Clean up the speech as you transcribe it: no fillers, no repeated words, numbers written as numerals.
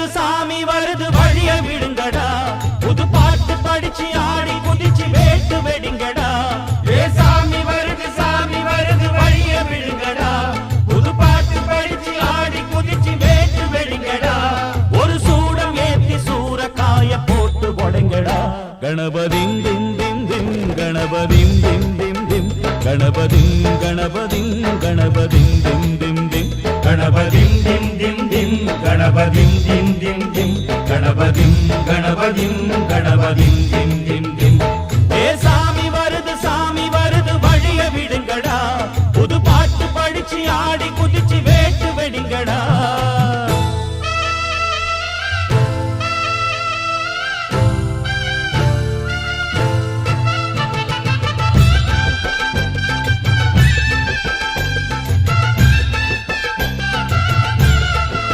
சாமி வருது வழிய விடுங்கடா புது பாட்டு படிச்சு ஆடி குதிச்சு வேட்டு வெடிங்கடா சாமி வருது வழிய விடுங்கடா புது பாட்டு படிச்சு ஆடி குதிச்சு வேட்டு வெடிங்கடா ஒரு சூடம் ஏத்தி சூரக்காய போட்டு கொடைங்கடா கணபதிம் திம் திம் திம் கணபதிம் திம் திம் திம் கணபதிம் கணபதிம் கணபதிம் திம் திம் திம் கணபதிம் திம் திம் திம் கணபதிம் திம் திம் திம் கணபதிம் கணபதிம் கணபதிம் திம் திம்